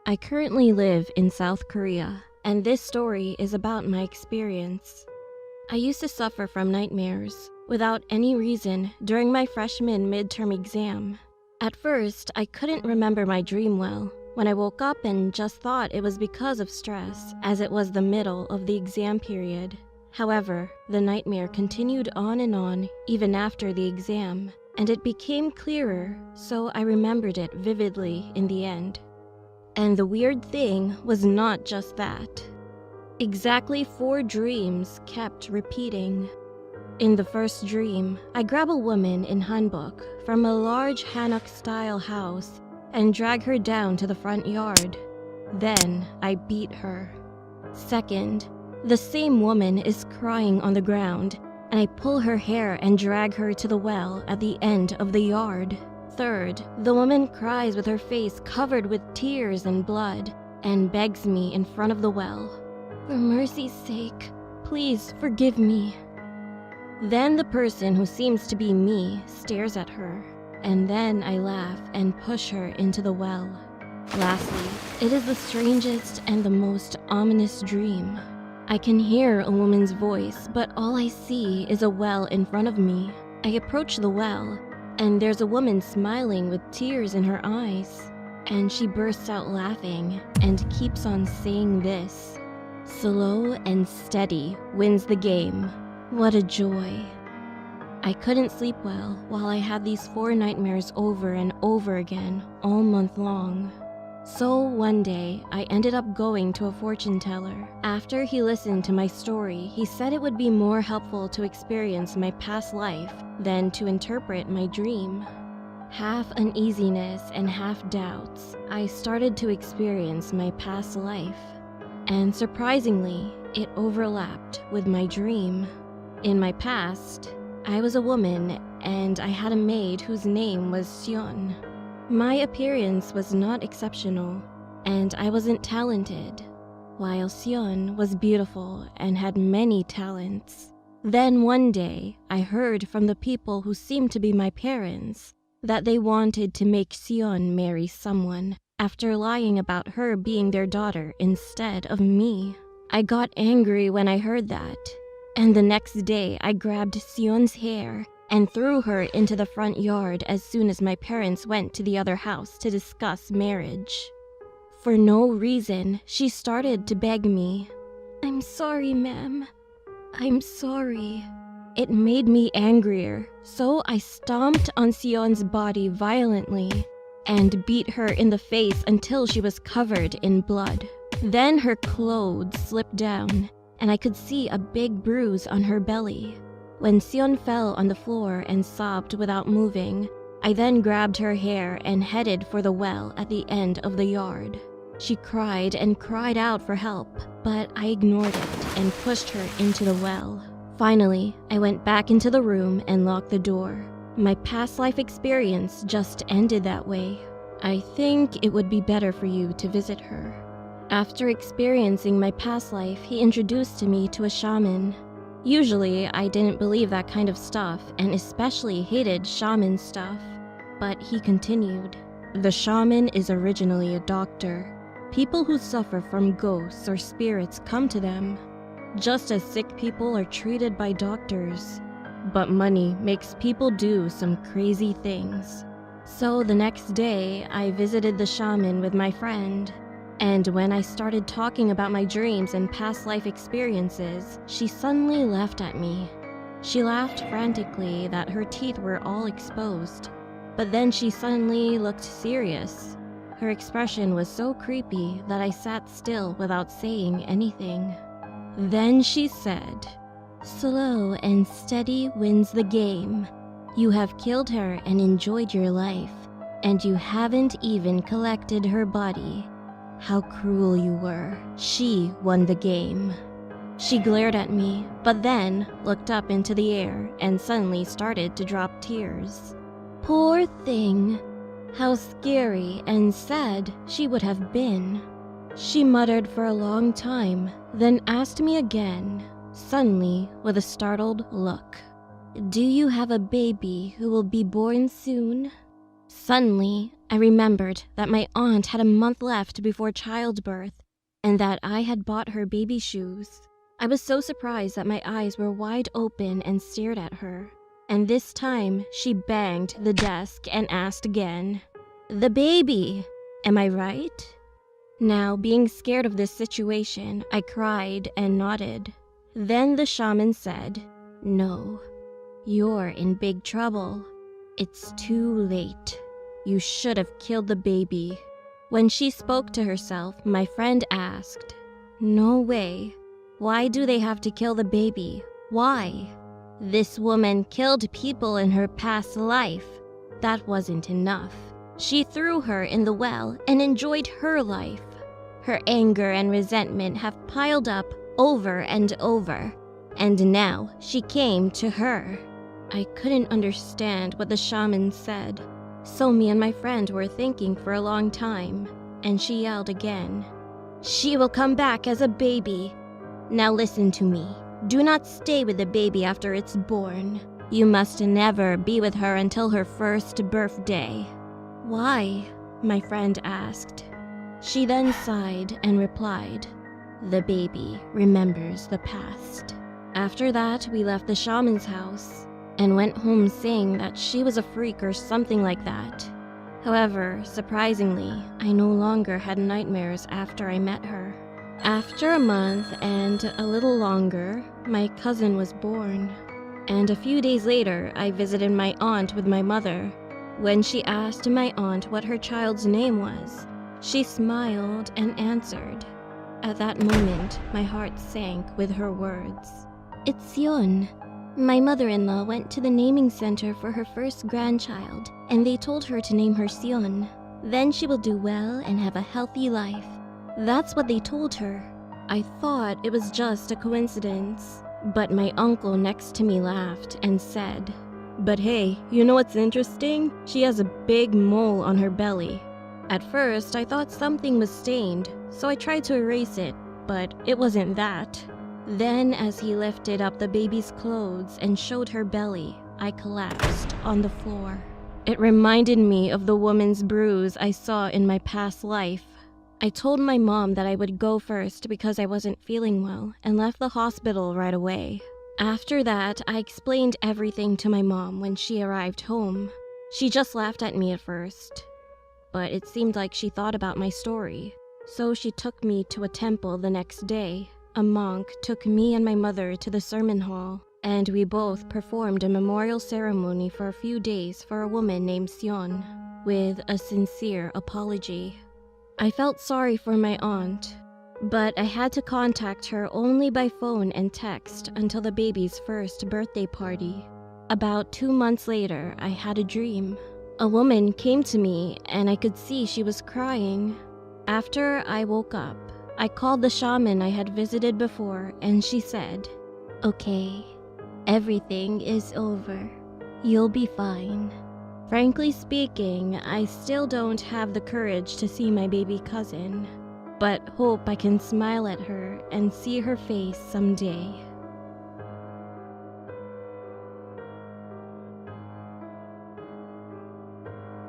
I currently live in South Korea, and this story is about my experience. I used to suffer from nightmares without any reason during my freshman midterm exam. At first, I couldn't remember my dream well when I woke up and just thought it was because of stress, as it was the middle of the exam period. However, the nightmare continued on and on even after the exam, and it became clearer, so I remembered it vividly in the end. And the weird thing was not just that. Exactly 4 dreams kept repeating. In the first dream, I grab a woman in hanbok from a large hanok-style house and drag her down to the front yard. Then I beat her. Second, the same woman is crying on the ground, and I pull her hair and drag her to the well at the end of the yard. Third, the woman cries with her face covered with tears and blood and begs me in front of the well, "For mercy's sake, please forgive me." Then the person who seems to be me stares at her, and then I laugh and push her into the well. Lastly, it is the strangest and the most ominous dream. I can hear a woman's voice, but all I see is a well in front of me. I approach the well, and there's a woman smiling with tears in her eyes, and she bursts out laughing and keeps on saying this, "Slow and steady wins the game. What a joy." I couldn't sleep well while I had these 4 nightmares over and over again all month long. So one day, I ended up going to a fortune teller. After he listened to my story, he said it would be more helpful to experience my past life than to interpret my dream. Half uneasiness and half doubts, I started to experience my past life. And surprisingly, it overlapped with my dream. In my past, I was a woman and I had a maid whose name was Sion. My appearance was not exceptional, and I wasn't talented, while Sion was beautiful and had many talents. Then one day, I heard from the people who seemed to be my parents that they wanted to make Sion marry someone after lying about her being their daughter instead of me. I got angry when I heard that, and the next day I grabbed Sion's hair and threw her into the front yard as soon as my parents went to the other house to discuss marriage. For no reason, she started to beg me, "I'm sorry, ma'am. I'm sorry." It made me angrier, so I stomped on Sion's body violently and beat her in the face until she was covered in blood. Then her clothes slipped down, and I could see a big bruise on her belly. When Sion fell on the floor and sobbed without moving, I then grabbed her hair and headed for the well at the end of the yard. She cried and cried out for help, but I ignored it and pushed her into the well. Finally, I went back into the room and locked the door. My past life experience just ended that way. I think it would be better for you to visit her. After experiencing my past life, he introduced me to a shaman. Usually, I didn't believe that kind of stuff and especially hated shaman stuff. But he continued, "The shaman is originally a doctor. People who suffer from ghosts or spirits come to them, just as sick people are treated by doctors. But money makes people do some crazy things." So the next day, I visited the shaman with my friend. And when I started talking about my dreams and past life experiences, she suddenly laughed at me. She laughed frantically that her teeth were all exposed, but then she suddenly looked serious. Her expression was so creepy that I sat still without saying anything. Then she said, "Slow and steady wins the game. You have killed her and enjoyed your life, and you haven't even collected her body. How cruel you were. She won the game." She glared at me, but then looked up into the air and suddenly started to drop tears. Poor thing. How scary and sad she would have been. She muttered for a long time, then asked me again, suddenly with a startled look, "Do you have a baby who will be born soon?" Suddenly, I remembered that my aunt had a month left before childbirth and that I had bought her baby shoes. I was so surprised that my eyes were wide open and stared at her. And this time, she banged the desk and asked again, "The baby, am I right?" Now, being scared of this situation, I cried and nodded. Then the shaman said, "No, you're in big trouble. It's too late. You should have killed the baby." When she spoke to herself, my friend asked, "No way. Why do they have to kill the baby? Why?" This woman killed people in her past life. That wasn't enough. She threw her in the well and enjoyed her life. Her anger and resentment have piled up over and over, and now she came to her. I couldn't understand what the shaman said, so me and my friend were thinking for a long time, and she yelled again, "She will come back as a baby. Now listen to me. Do not stay with the baby after it's born. You must never be with her until her first birthday." "Why?" my friend asked. She then sighed and replied, "The baby remembers the past." After that, we left the shaman's house and went home saying that she was a freak or something like that. However, surprisingly, I no longer had nightmares after I met her. After a month and a little longer, my cousin was born. And a few days later, I visited my aunt with my mother. When she asked my aunt what her child's name was, she smiled and answered. At that moment, my heart sank with her words. "It's Sion." My mother-in-law went to the naming center for her first grandchild, and they told her to name her Sion. Then she will do well and have a healthy life. That's what they told her. I thought it was just a coincidence, but my uncle next to me laughed and said, "But hey, you know what's interesting? She has a big mole on her belly." At first, I thought something was stained, so I tried to erase it, but it wasn't that. Then, as he lifted up the baby's clothes and showed her belly, I collapsed on the floor. It reminded me of the woman's bruise I saw in my past life. I told my mom that I would go first because I wasn't feeling well and left the hospital right away. After that, I explained everything to my mom when she arrived home. She just laughed at me at first, but it seemed like she thought about my story. So she took me to a temple the next day. A monk took me and my mother to the sermon hall, and we both performed a memorial ceremony for a few days for a woman named Sion, with a sincere apology. I felt sorry for my aunt, but I had to contact her only by phone and text until the baby's first birthday party. About 2 months later, I had a dream. A woman came to me and I could see she was crying. After I woke up, I called the shaman I had visited before and she said, "Okay, everything is over. You'll be fine." Frankly speaking, I still don't have the courage to see my baby cousin, but hope I can smile at her and see her face someday.